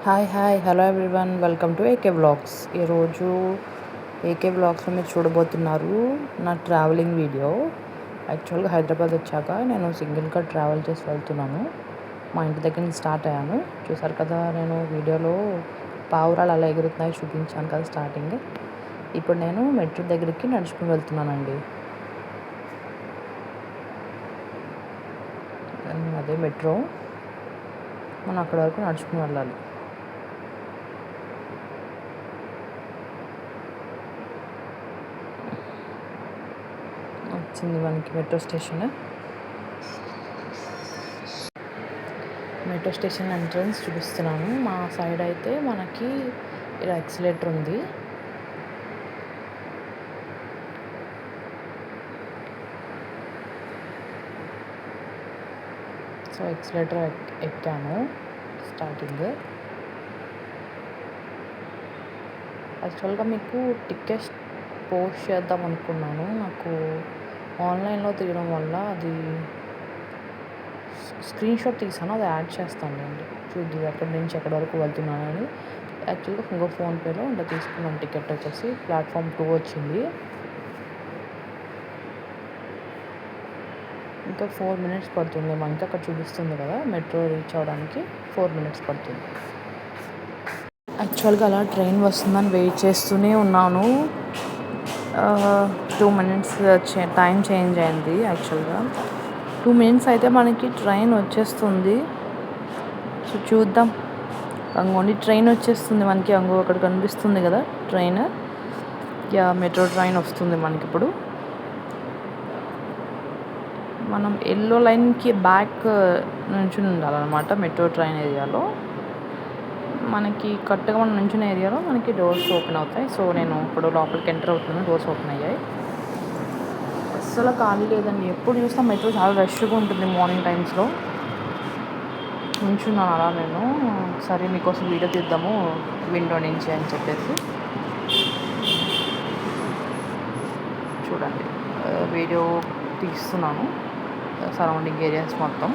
Hi hello everyone, welcome to AK vlogs. ఈరోజు AK వ్లాగ్స్లో మీరు చూడబోతున్నారు నా ట్రావెలింగ్ వీడియో. యాక్చువల్గా హైదరాబాద్ వచ్చాక నేను సింగిల్గా ట్రావెల్ చేసి వెళ్తున్నాను. మా ఇంటి దగ్గర నుంచి స్టార్ట్ అయ్యాను. చూసారు కదా, నేను వీడియోలో పావురాలు అలా ఎగురుతున్నాయి చూపించాను కదా స్టార్టింగ్. ఇప్పుడు నేను మెట్రో దగ్గరికి నడుచుకుని వెళ్తున్నానండి. అదే మెట్రో, మనం అక్కడ వరకు నడుచుకుని వెళ్ళాలి. వచ్చింది మనకి metro station. Metro station entrance చూపిస్తున్నాను. మా సైడ్ అయితే మనకి ఇలా ఎక్సిలేటర్ ఉంది. సో ఎక్సిలేటర్ ఎక్కాను స్టార్టింగ్. యాక్చువల్గా మీకు టికెట్ పోస్ట్ చేద్దాం అనుకున్నాను. నాకు ఆన్లైన్లో తీయడం వల్ల అది స్క్రీన్ షాట్ తీసాను, అది యాడ్ చేస్తానులేండి. చూద్దాం ఎక్కడి నుంచి ఎక్కడి వరకు వెళ్తున్నానని. యాక్చువల్గా ఇంకో ఫోన్పేలో ఇంకా తీసుకున్నాను. టికెట్ వచ్చేసి ప్లాట్ఫామ్ 2 వచ్చింది. ఇంకా 4 మినిట్స్ పడుతుంది. మనకి అక్కడ చూపిస్తుంది కదా మెట్రో రీచ్ అవ్వడానికి 4 మినిట్స్ పడుతుంది. యాక్చువల్గా అలా ట్రైన్ వస్తుందని వెయిట్ చేస్తూనే ఉన్నాను. 2 మినిట్స్ టైం చేంజ్ అయింది. యాక్చువల్గా 2 మినిట్స్ అయితే మనకి ట్రైన్ వచ్చేస్తుంది. సో చూద్దాం. అంగోండి ట్రైన్ వచ్చేస్తుంది మనకి. అక్కడ కనిపిస్తుంది కదా ట్రైన్. మెట్రో ట్రైన్ వస్తుంది మనకి ఇప్పుడు. మనం ఎల్లో లైన్కి బ్యాక్ నుంచుని ఉండాలన్నమాట మెట్రో ట్రైన్ ఏరియాలో. మనకి కరెక్ట్గా మనం నుంచున్న ఏరియాలో మనకి డోర్స్ ఓపెన్ అవుతాయి. సో నేను ఇప్పుడు లోపలికి ఎంటర్ అవుతున్నాను. డోర్స్ ఓపెన్ అయ్యాయి. అస్సలు ఖాళీ లేదండి. ఎప్పుడు చూసినా మెట్రో చాలా రష్గా ఉంటుంది మార్నింగ్ టైమ్స్లో. నుంచున్నాను అలా నేను. సరే మీకోసం వీడియో తీద్దాము విండో నుంచి అని చెప్పేసి చూడండి వీడియో తీస్తున్నాను. సరౌండింగ్ ఏరియాస్ మొత్తం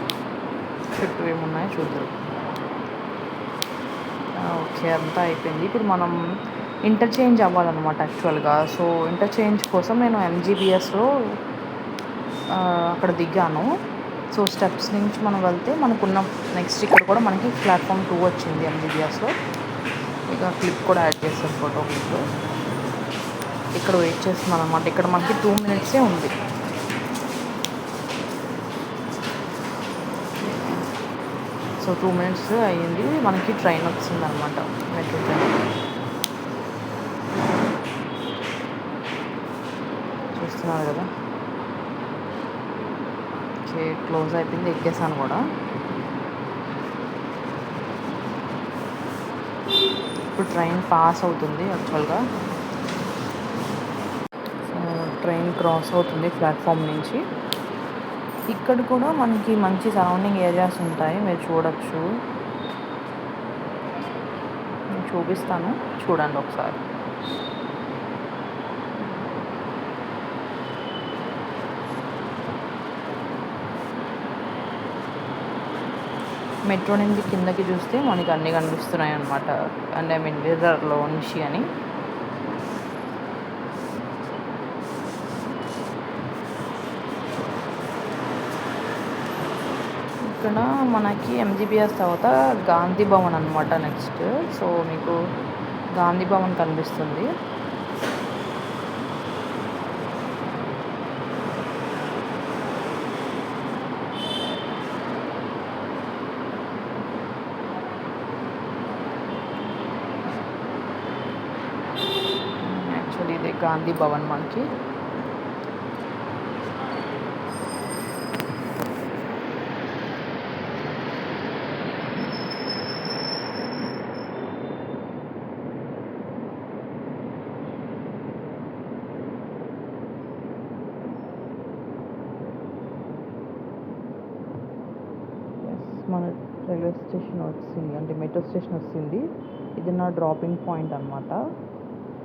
చుట్టూ ఏమున్నాయో చూద్దరు. ఓకే, అంతా అయిపోయింది. ఇప్పుడు మనం ఇంటర్చేంజ్ అవ్వాలన్నమాట యాక్చువల్గా. సో ఇంటర్చేంజ్ కోసం నేను ఎంజీబీఎస్లో అక్కడ దిగాను. సో స్టెప్స్ నుంచి మనం వెళ్తే మనకున్న నెక్స్ట్ ఇక్కడ కూడా మనకి ప్లాట్ఫామ్ 2 వచ్చింది ఎంజీబీఎస్లో. ఇక క్లిప్ కూడా యాడ్ చేస్తాను, ఫోటో క్లిప్. ఇక్కడ వెయిట్ చేస్తున్నాను అనమాట. ఇక్కడ మనకి 2 మినిట్సే ఉంది. సో 2 మినిట్స్ అయ్యింది. మనకి ట్రైన్ వచ్చింది అనమాట, మెట్రో ట్రైన్. చూస్తున్నారు కదా. ఓకే, క్లోజ్ అయిపోయింది. ఎక్కేసాను కూడా. ఇప్పుడు ట్రైన్ పాస్ అవుతుంది. యాక్చువల్గా ట్రైన్ క్రాస్ అవుతుంది ప్లాట్ఫామ్ నుంచి. ఇక్కడ కూడా మనకి మంచి సరౌండింగ్ ఏరియాస్ ఉంటాయి, మీరు చూడొచ్చు. నేను చూపిస్తాను, చూడండి ఒకసారి. మెట్రో నుండి కిందకి చూస్తే మనకి అన్నీ కనిపిస్తున్నాయి అన్నమాట. అండ్ ఐ మీన్ మిర్రర్లో నుంచి అని. ఇక్కడ మనకి ఎంజీబీఎస్ తర్వాత గాంధీ భవన్ అనమాట నెక్స్ట్. సో మీకు గాంధీ భవన్ కనిపిస్తుంది. యాక్చువల్లీ ఇదే గాంధీ భవన్ మనకి. మన రైల్వే స్టేషన్ వచ్చింది, అంటే మెట్రో స్టేషన్ వచ్చింది. ఇది నా డ్రాపింగ్ పాయింట్ అనమాట.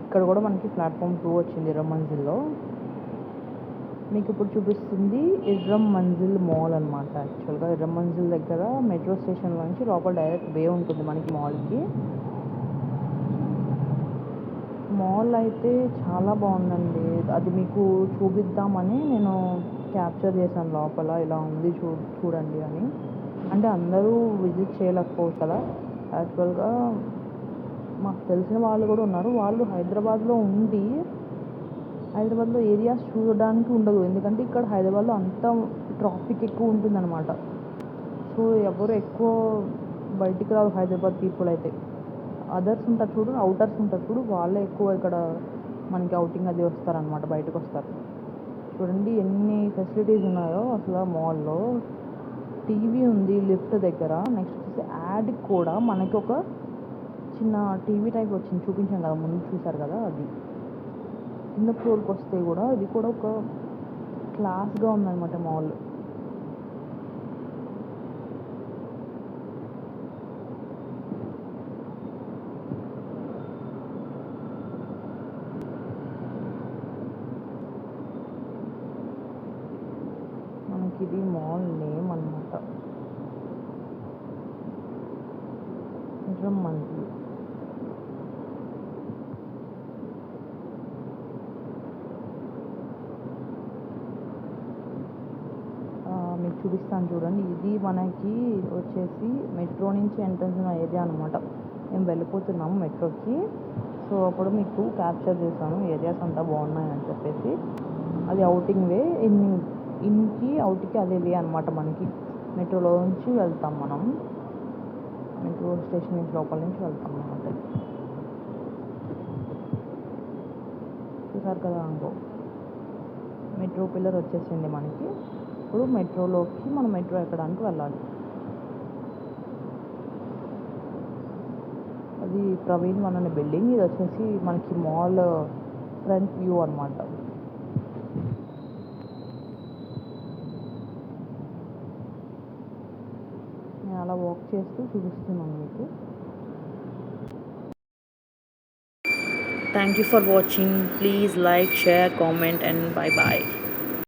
ఇక్కడ కూడా మనకి ప్లాట్ఫామ్ 2 వచ్చింది 20 మంజిల్లో. మీకు ఇప్పుడు చూపిస్తుంది ఇర్రం మంజిల్ మాల్ అనమాట. యాక్చువల్గా ఇర్రం మంజిల్ దగ్గర మెట్రో స్టేషన్ నుంచి లోపల డైరెక్ట్ వే ఉంటుంది మనకి మాల్కి. మాల్ అయితే చాలా బాగుందండి. అది మీకు చూపిద్దామని నేను క్యాప్చర్ చేశాను లోపల ఇలా ఉంది చూడండి అని. అంటే అందరూ విజిట్ చేయలేకపోవచ్చు కదా. యాక్చువల్గా మాకు తెలిసిన వాళ్ళు కూడా ఉన్నారు. వాళ్ళు హైదరాబాద్లో ఏరియాస్ చూడడానికి ఉండదు. ఎందుకంటే ఇక్కడ హైదరాబాద్లో అంతా ట్రాఫిక్ ఎక్కువ ఉంటుందన్నమాట. సో ఎవరు ఎక్కువ బయటికి రాదు హైదరాబాద్ పీపుల్ అయితే. అదర్స్ ఉంటారు చూడు, అవుటర్స్ ఉంటారు చూడు, వాళ్ళే ఎక్కువ ఇక్కడ మనకి అవుటింగ్ అది వస్తారనమాట, బయటకు వస్తారు. చూడండి ఎన్ని ఫెసిలిటీస్ ఉన్నాయో అసలు మాల్లో. టీవీ ఉంది లిఫ్ట్ దగ్గర. నెక్స్ట్ వచ్చేసి యాడ్ కూడా మనకి ఒక చిన్న టీవీ టైప్ వచ్చింది, చూపించాం కదా ముందు, చూసారు కదా అది. కింద ఫ్లోర్కి వస్తే కూడా ఇది కూడా ఒక క్లాస్గా ఉందన్నమాట మాల్. మనకి ఇది మాల్ నేమ్ అనమాట, ఇర్రం మంజిల్. మీకు చూపిస్తాను చూడండి. ఇది మనకి వచ్చేసి మెట్రో నుంచి ఎంట్రన్స్ ఉన్న ఏరియా అనమాట. మేము వెళ్ళిపోతున్నాము మెట్రోకి. సో అప్పుడు మీకు క్యాప్చర్ చేశాను ఏరియాస్ అంతా బాగున్నాయని చెప్పేసి. అది అవుటింగ్ వే. ఇన్కి అవుట్కి అదే వే అనమాట. మనకి మెట్రోలో నుంచి వెళ్తాం మనం, మెట్రో స్టేషన్ నుంచి లోపల నుంచి వెళ్తాం అనమాట. చూసారు కదా, అంగో మెట్రో పిల్లర్ వచ్చేసింది మనకి. ఇప్పుడు మెట్రోలోకి మనం మెట్రో ఎక్కడానికి వెళ్ళాలి. అది ప్రవీణ్ వన్ అనే బిల్డింగ్. ఇది వచ్చేసి మనకి మాల్ ఫ్రంట్ వ్యూ అనమాట. నేను అలా వాక్ చేస్తూ చూపిస్తున్నాను మీకు. Thank you for watching. Please like, share, comment and bye.